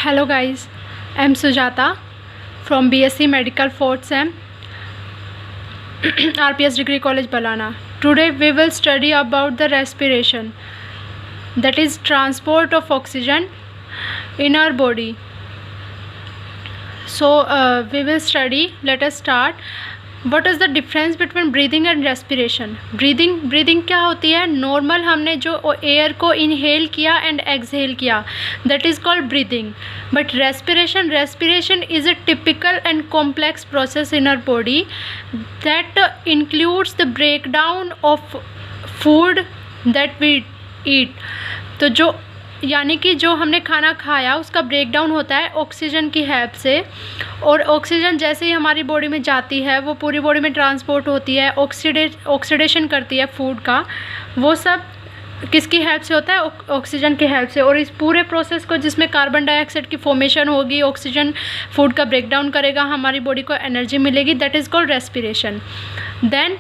Hello guys, I'm Sujata from BSc Medical 4th Sem, RPS Degree College Balana. Today we will study about the respiration, that is transport of oxygen in our body. So we will study. Let us start. What is the difference between breathing and respiration? Breathing क्या होती है? Normal हमने जो air को inhale किया and exhale किया, that is called breathing. But respiration is a typical and complex process in our body that includes the break down of food that we eat. तो जो यानी कि जो हमने खाना खाया उसका ब्रेक डाउन होता है ऑक्सीजन की हेल्प से, और ऑक्सीजन जैसे ही हमारी बॉडी में जाती है वो पूरी बॉडी में ट्रांसपोर्ट होती है, ऑक्सीडेशन करती है फूड का. वो सब किसकी हेल्प से होता है? ऑक्सीजन की हेल्प से. और इस पूरे प्रोसेस को जिसमें कार्बन डाइऑक्साइड की फॉर्मेशन होगी, ऑक्सीजन फूड का ब्रेक डाउन करेगा, हमारी बॉडी को एनर्जी मिलेगी, that is called respiration. Then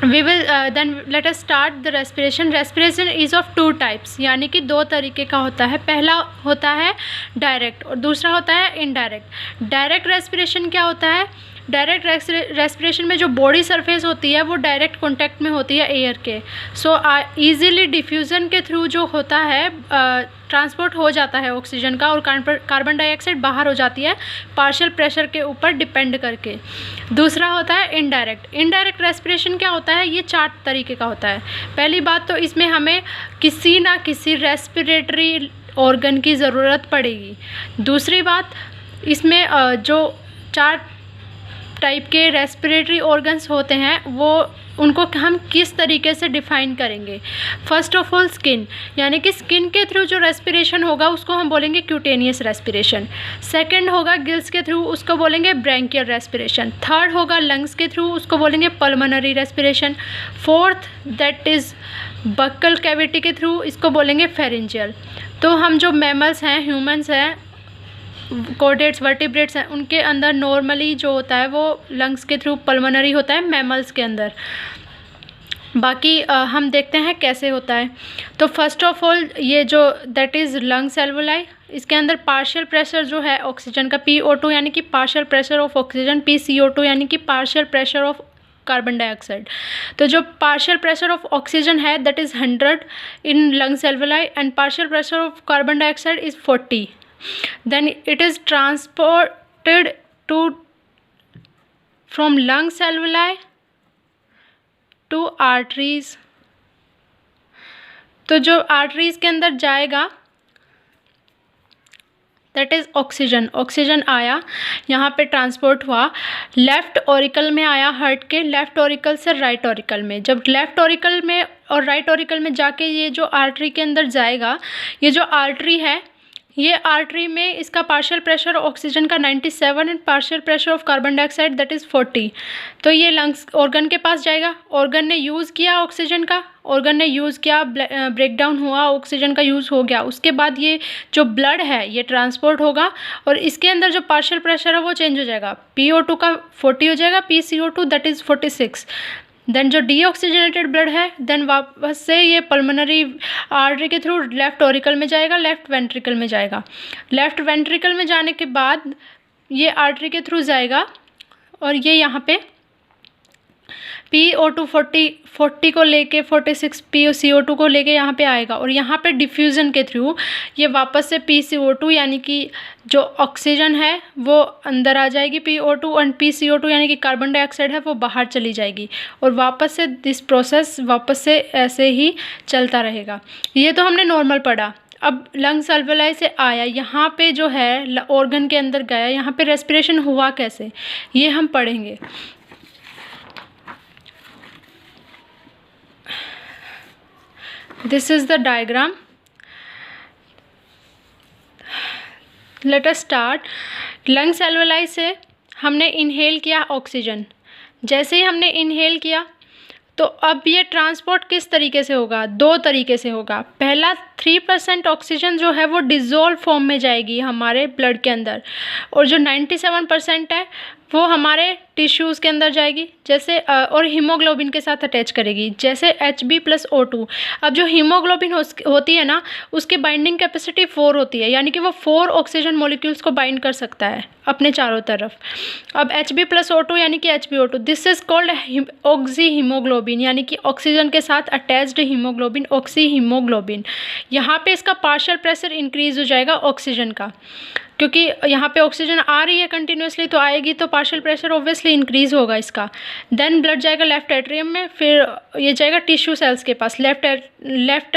let us start the respiration. Respiration is of two types, यानी कि दो तरीके का होता है. पहला होता है डायरेक्ट और दूसरा होता है इनडायरेक्ट. डायरेक्ट रेस्पिरेशन क्या होता है? डायरेक्ट रेस्पिरेशन में जो बॉडी सरफेस होती है वो डायरेक्ट कॉन्टैक्ट में होती है एयर के. सो ईजिली डिफ्यूज़न के थ्रू जो होता है ट्रांसपोर्ट हो जाता है ऑक्सीजन का, और कार्बन डाइऑक्साइड बाहर हो जाती है पार्शियल प्रेशर के ऊपर डिपेंड करके. दूसरा होता है इनडायरेक्ट रेस्पिरेशन क्या होता है? ये 4 तरीके का होता है. पहली बात तो इसमें हमें किसी ना किसी रेस्पिरेटरी ऑर्गन की ज़रूरत पड़ेगी. दूसरी बात, इसमें जो 4 टाइप के रेस्पिरेटरी ऑर्गन्स होते हैं वो उनको हम किस तरीके से डिफ़ाइन करेंगे. फर्स्ट ऑफ ऑल स्किन, यानी कि स्किन के थ्रू जो रेस्पिरेशन होगा उसको हम बोलेंगे क्यूटेनियस रेस्पिरेशन. सेकंड होगा गिल्स के थ्रू, उसको बोलेंगे ब्रैंकियल रेस्पिरेशन. थर्ड होगा लंग्स के थ्रू, उसको बोलेंगे pulmonary respiration. Fourth that is buccal cavity के थ्रू, इसको बोलेंगे फेरेंजियल. तो हम जो मैमल्स हैं, ह्यूमंस हैं, कोडेट्स, वर्टिब्रेट्स हैं, उनके अंदर नॉर्मली जो होता है वो लंग्स के थ्रू पल्मोनरी होता है मैमल्स के अंदर. बाकी हम देखते हैं कैसे होता है. तो फर्स्ट ऑफ ऑल ये जो दैट इज़ लंग्स एल्वोलाई, इसके अंदर पार्शियल प्रेशर जो है ऑक्सीजन का, PO2 यानी कि partial pressure of oxygen, PCO2 यानी कि partial pressure of carbon dioxide. तो जो पार्शियल प्रेशर ऑफ ऑक्सीजन है that is 100 in lungs alveoli and partial pressure of carbon dioxide is 40. Then it is transported from lungs alveoli to arteries. तो जो arteries के अंदर जाएगा that is oxygen आया, यहाँ पे ट्रांसपोर्ट हुआ, लेफ़्ट ऑरिकल में आया, हार्ट के लेफ़्ट ऑरिकल से राइट ऑरिकल में. जब लेफ़्ट ऑरिकल में और राइट ऑरिकल में जाके ये जो आर्टरी के अंदर जाएगा, ये जो आर्टरी है, ये आर्टरी में इसका पार्शियल प्रेशर ऑक्सीजन का 97 and partial pressure of carbon dioxide that is 40. तो ये लंग्स ऑर्गन के पास जाएगा, ऑर्गन ने यूज़ किया ऑक्सीजन का, ऑर्गन ने यूज़ किया, ब्रेक डाउन हुआ, ऑक्सीजन का यूज़ हो गया. उसके बाद ये जो ब्लड है ये ट्रांसपोर्ट होगा और इसके अंदर जो पार्शियल प्रेशर है वो चेंज हो जाएगा. PO2 का 40 हो जाएगा, PCO2 दैट इज़ 46. देन जो डीऑक्सीजनेटेड ब्लड है देन वापस से ये पल्मोनरी आर्टरी के थ्रू लेफ़्ट ऑरिकल में जाएगा, लेफ़्ट वेंट्रिकल में जाएगा. लेफ़्ट वेंट्रिकल में जाने के बाद ये आर्टरी के थ्रू जाएगा और ये यहाँ पे PO2 40 को लेके 46 PCO2 को लेके यहाँ पे आएगा, और यहाँ पे डिफ्यूज़न के थ्रू ये वापस से PCO2 यानी कि जो ऑक्सीजन है वो अंदर आ जाएगी, PO2 और PCO2 यानी कि कार्बन डाइऑक्साइड है वो बाहर चली जाएगी, और वापस से दिस प्रोसेस वापस से ऐसे ही चलता रहेगा. ये तो हमने नॉर्मल पढ़ा. अब लंग्स एल्वोलाई से आया, यहाँ पे जो है ऑर्गन के अंदर गया, यहाँ पे रेस्पिरेशन हुआ कैसे ये हम पढ़ेंगे. This is the diagram. Let us start. Lungs alveoli से हमने इनहेल किया ऑक्सीजन. जैसे ही हमने इनहेल किया तो अब ये ट्रांसपोर्ट किस तरीके से होगा? 2 तरीके से होगा. पहला 3% ऑक्सीजन जो है वो डिज़ोल्व फॉर्म में जाएगी हमारे ब्लड के अंदर, और जो 97% है वो हमारे टिश्यूज़ के अंदर जाएगी जैसे और हीमोग्लोबिन के साथ अटैच करेगी जैसे Hb+O2। अब जो हीमोग्लोबिन होती है ना, उसकी बाइंडिंग कैपेसिटी 4 होती है, यानी कि वो 4 ऑक्सीजन मॉलिक्यूल्स को बाइंड कर सकता है अपने चारों तरफ। अब Hb+O2 यानी कि HbO2, this is called oxy haemoglobin, यानी कि ऑक्सीजन के साथ अटैच्ड हीमोग्लोबिन, ऑक्सी हीमोग्लोबिन। यहाँ पे इसका पार्शियल प्रेशर इंक्रीज हो जाएगा ऑक्सीजन का, क्योंकि यहाँ पे ऑक्सीजन आ रही है कंटिन्यूसली, तो आएगी तो पार्शियल प्रेशर ऑब्वियसली इंक्रीज होगा इसका। देन ब्लड जाएगा लेफ्ट एट्रियम में, फिर ये जाएगा टिश्यू सेल्स के पास, लेफ्ट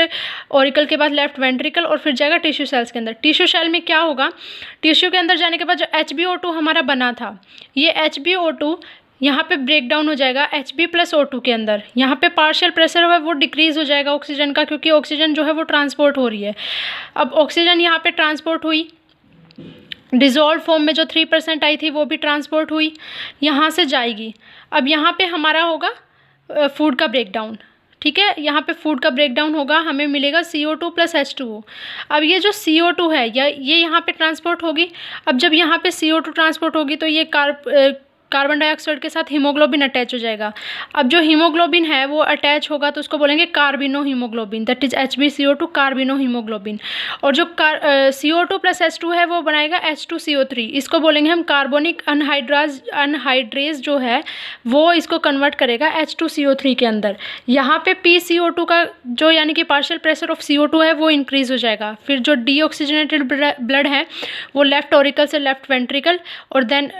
ऑरिकल के बाद लेफ्ट वेंट्रिकल, और फिर जाएगा टिश्यू सेल्स के अंदर। टिश्यू सेल में क्या होगा, टिश्यू के अंदर जाने के बाद जो HbO2 हमारा बना था, ये HbO2 यहाँ पे ब्रेक डाउन हो जाएगा Hb+O2 के अंदर। यहाँ पे पार्शियल प्रेशर है वो डिक्रीज़ हो जाएगा ऑक्सीजन का, क्योंकि ऑक्सीजन जो है वो ट्रांसपोर्ट हो रही है। अब ऑक्सीजन यहाँ पे ट्रांसपोर्ट हुई, डिज़ोल्व फॉर्म में जो 3% आई थी वो भी ट्रांसपोर्ट हुई, यहाँ से जाएगी। अब यहाँ पे हमारा होगा फूड का ब्रेकडाउन, ठीक है, यहाँ पे फूड का ब्रेकडाउन होगा, हमें मिलेगा CO2 + H2O। अब ये जो CO2 है ये यहाँ पे ट्रांसपोर्ट होगी। अब जब यहाँ पे CO2 ट्रांसपोर्ट होगी तो ये कार्बन डाइऑक्साइड के साथ हीमोग्लोबिन अटैच हो जाएगा। अब जो हीमोग्लोबिन है वो अटैच होगा तो उसको बोलेंगे carbamino haemoglobin, that is HbCO2 carbamino haemoglobin. और जो CO2 + H2 है वो बनाएगा H2CO3, इसको बोलेंगे हम कार्बोनिक अनहाइड्रेज जो है वो इसको कन्वर्ट करेगा H2CO3 के अंदर। यहाँ पे PCO2 का जो यानी कि पार्शियल प्रेशर ऑफ CO2 है वो इंक्रीज़ हो जाएगा। फिर जो डीऑक्सीजनेटेड ब्लड है वो लेफ्ट ऑरिकल से लेफ्ट वेंट्रिकल और देन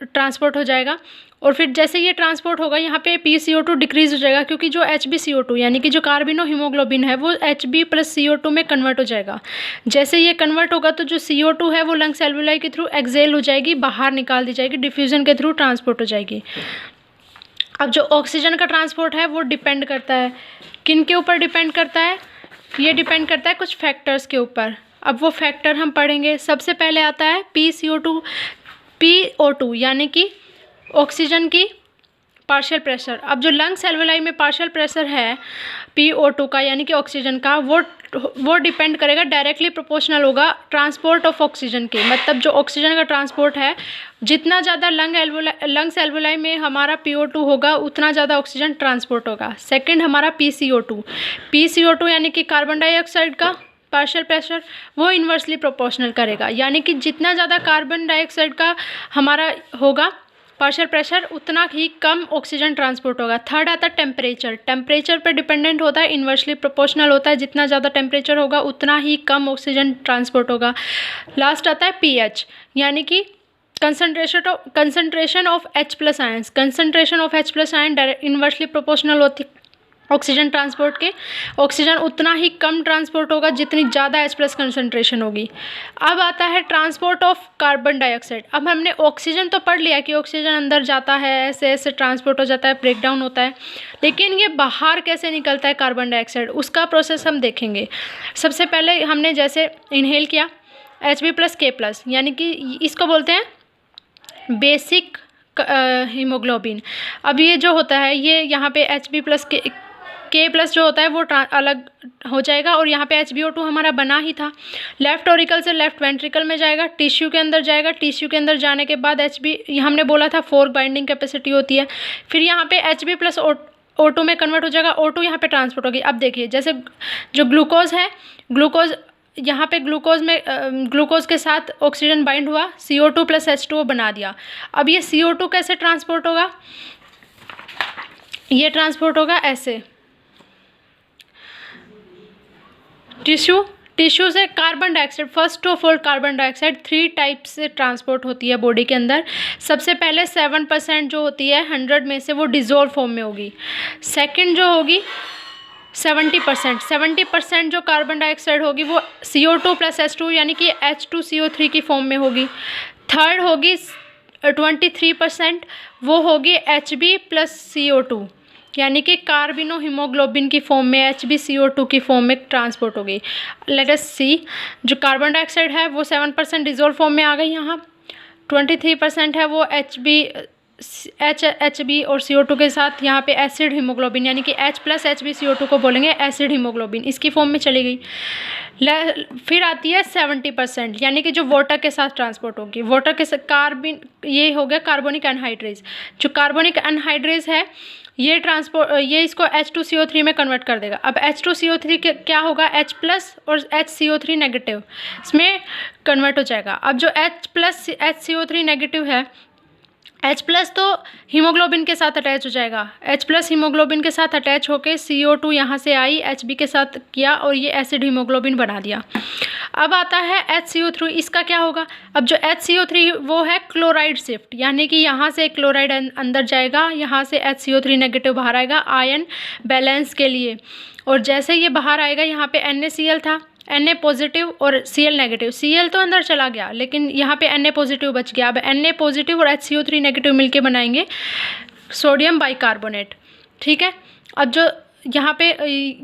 ट्रांसपोर्ट हो जाएगा। और फिर जैसे ये ट्रांसपोर्ट होगा यहाँ पे PCO2 डिक्रीज़ हो जाएगा, क्योंकि जो HbCO2 यानी कि जो कार्बिनो हीमोग्लोबिन है वो Hb+CO2 में कन्वर्ट हो जाएगा। जैसे ये कन्वर्ट होगा तो जो CO2 है वो लंग्स एल्वुलाई के थ्रू एक्सेल हो जाएगी, बाहर निकाल दी जाएगी, डिफ्यूज़न के थ्रू ट्रांसपोर्ट हो जाएगी। अब जो ऑक्सीजन का ट्रांसपोर्ट है वो डिपेंड करता है किन के ऊपर डिपेंड करता है, ये डिपेंड करता है कुछ फैक्टर्स के ऊपर। अब वो फैक्टर हम पढ़ेंगे। सबसे पहले आता है PO2 यानी कि ऑक्सीजन की पार्शियल प्रेशर। अब जो लंग्स एल्वुलाई में पार्शियल प्रेशर है PO2 का यानी कि ऑक्सीजन का, वो डिपेंड करेगा, डायरेक्टली प्रोपोर्शनल होगा ट्रांसपोर्ट ऑफ ऑक्सीजन के। मतलब जो ऑक्सीजन का ट्रांसपोर्ट है, जितना ज़्यादा लंग्स एल्वुलाई में हमारा PO2 होगा उतना ज़्यादा ऑक्सीजन ट्रांसपोर्ट होगा। सेकंड हमारा PCO2 यानी कि कार्बन डाइऑक्साइड का पार्शियल प्रेशर, वो इन्वर्सली प्रोपोर्शनल करेगा, यानी कि जितना ज़्यादा कार्बन डाइऑक्साइड का हमारा होगा पार्शियल प्रेशर उतना ही कम ऑक्सीजन ट्रांसपोर्ट होगा। थर्ड आता है टेम्परेचर पर डिपेंडेंट होता है, इन्वर्सली प्रोपोर्शनल होता है, जितना ज़्यादा टेम्परेचर होगा उतना ही कम ऑक्सीजन ट्रांसपोर्ट होगा। लास्ट आता है pH यानी कि concentration of H+ ions. Concentration of H+ ion inversely proportional होती ऑक्सीजन ट्रांसपोर्ट के, ऑक्सीजन उतना ही कम ट्रांसपोर्ट होगा जितनी ज़्यादा H+ कंसनट्रेशन होगी। अब आता है ट्रांसपोर्ट ऑफ कार्बन डाइऑक्साइड। अब हमने ऑक्सीजन तो पढ़ लिया कि ऑक्सीजन अंदर जाता है, ऐसे ऐसे ट्रांसपोर्ट हो जाता है, ब्रेकडाउन होता है, लेकिन ये बाहर कैसे निकलता है कार्बन डाइऑक्साइड, उसका प्रोसेस हम देखेंगे। सबसे पहले हमने जैसे इनहेल किया Hb+K+, यानी कि इसको बोलते हैं बेसिक हीमोग्लोबिन। अब ये जो होता है ये यहाँ पे Hb+K+ जो होता है वो अलग हो जाएगा, और यहाँ पे HbO2 हमारा बना ही था। लेफ्ट ऑरिकल से लेफ्ट वेंट्रिकल में जाएगा, टिश्यू के अंदर जाएगा, टिश्यू के अंदर जाने के बाद हमने बोला था 4 बाइंडिंग कैपेसिटी होती है। फिर यहाँ पे Hb+O2 में कन्वर्ट हो जाएगा, O2 यहाँ पे ट्रांसपोर्ट होगी। अब देखिए जैसे जो ग्लूकोज है, यहाँ पे ग्लूकोज के साथ ऑक्सीजन बाइंड हुआ, CO2 + H2O बना दिया। अब ये CO2 कैसे ट्रांसपोर्ट होगा, ये ट्रांसपोर्ट होगा ऐसे, टिश्यू से carbon dioxide. First of all carbon dioxide 3 type से ट्रांसपोर्ट होती है बॉडी के अंदर। सबसे पहले 7% जो होती है 100 में से वो डिज़ोल्व फॉर्म में होगी। सेकंड जो होगी 70% जो कार्बन डाइऑक्साइड होगी वो CO2 + H2 यानी कि H2CO3 की फॉर्म में होगी। थर्ड होगी 23%, वो होगी Hb+CO2 यानी कि कार्बिनो हीमोग्लोबिन की फॉर्म में, HbCO2 की फॉर्म में ट्रांसपोर्ट होगी। लेट अस सी, जो कार्बन डाइऑक्साइड है वो 7% डिज़ोल्व फॉर्म में आ गई, यहाँ 23% है वो HB और CO2 के साथ यहाँ पे एसिड हीमोग्लोबिन यानी कि H प्लस HbCO2 को बोलेंगे एसिड हीमोग्लोबिन, इसकी फॉर्म में चली गई। फिर आती है 70% यानी कि जो वाटर के साथ ट्रांसपोर्ट होगी। वाटर के साथ कार्बन, ये हो गया कार्बोनिक एनहाइड्रेज। जो कार्बोनिक एनहाइड्रेज है ये इसको H2CO3 में कन्वर्ट कर देगा। अब H2CO3 क्या होगा, H प्लस और HCO3 नेगेटिव इसमें कन्वर्ट हो जाएगा। अब जो H प्लस HCO3 नेगेटिव है, H प्लस तो हीमोग्लोबिन के साथ अटैच हो जाएगा। H प्लस हीमोग्लोबिन के साथ अटैच होके CO2 यहाँ से आई, HB के साथ किया और ये एसिड हीमोग्लोबिन बना दिया। अब आता है HCO3, इसका क्या होगा। अब जो HCO3 वो है क्लोराइड शिफ्ट, यानी कि यहाँ से क्लोराइड अंदर जाएगा, यहाँ से HCO3 नेगेटिव बाहर आएगा आयन बैलेंस के लिए। और जैसे ये बाहर आएगा, यहाँ पे NaCl था, Na पॉजिटिव और Cl नेगेटिव। Cl तो अंदर चला गया लेकिन यहाँ पे Na पॉजिटिव बच गया। अब Na पॉजिटिव और HCO3 नेगेटिव मिलके बनाएंगे सोडियम बाइकार्बोनेट। ठीक है, अब जो यहाँ पे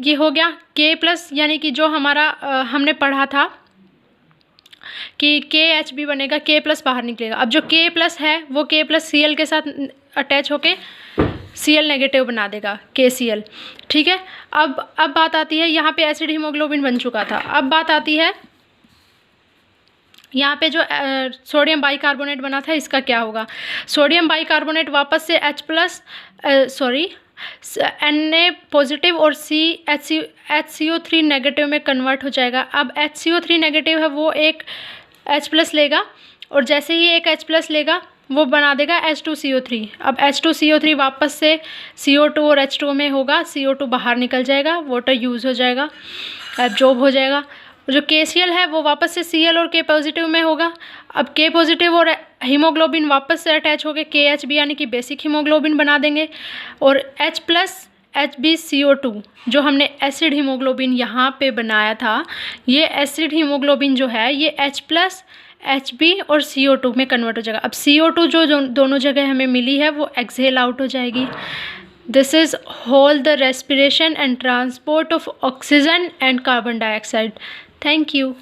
ये हो गया K प्लस, यानी कि जो हमारा हमने पढ़ा था कि KHB बनेगा, K प्लस बाहर निकलेगा। अब जो K प्लस है वो K प्लस Cl के साथ अटैच होके Cl नेगेटिव बना देगा, KCl। ठीक है, अब बात आती है, यहाँ पे एसिड हीमोग्लोबिन बन चुका था। अब बात आती है यहाँ पे जो सोडियम बाइकार्बोनेट बना था, इसका क्या होगा। सोडियम बाइकार्बोनेट वापस से H प्लस Na पॉजिटिव और HCO3 नेगेटिव में कन्वर्ट हो जाएगा। अब HCO3 नेगेटिव है वो एक H प्लस लेगा और जैसे ही एक H प्लस लेगा वो बना देगा H2CO3। अब H2CO3 वापस से CO2 और H2 में होगा, CO2 बाहर निकल जाएगा, वाटर यूज़ हो जाएगा, एब्जॉर्ब हो जाएगा। जो KCl है वो वापस से Cl और K पॉजिटिव में होगा। अब K पॉजिटिव और हीमोग्लोबिन वापस से अटैच हो गए KHB यानी कि बेसिक हीमोग्लोबिन बना देंगे। और H प्लस HbCO2 जो हमने एसिड हीमोग्लोबिन यहाँ पे बनाया था, ये एसिड हीमोग्लोबिन जो है ये H प्लस HB और CO2 में कन्वर्ट हो जाएगा। अब CO2 जो दोनों जगह हमें मिली है वो एक्सहेल आउट हो जाएगी। This is whole the respiration and transport of oxygen and carbon dioxide. Thank you.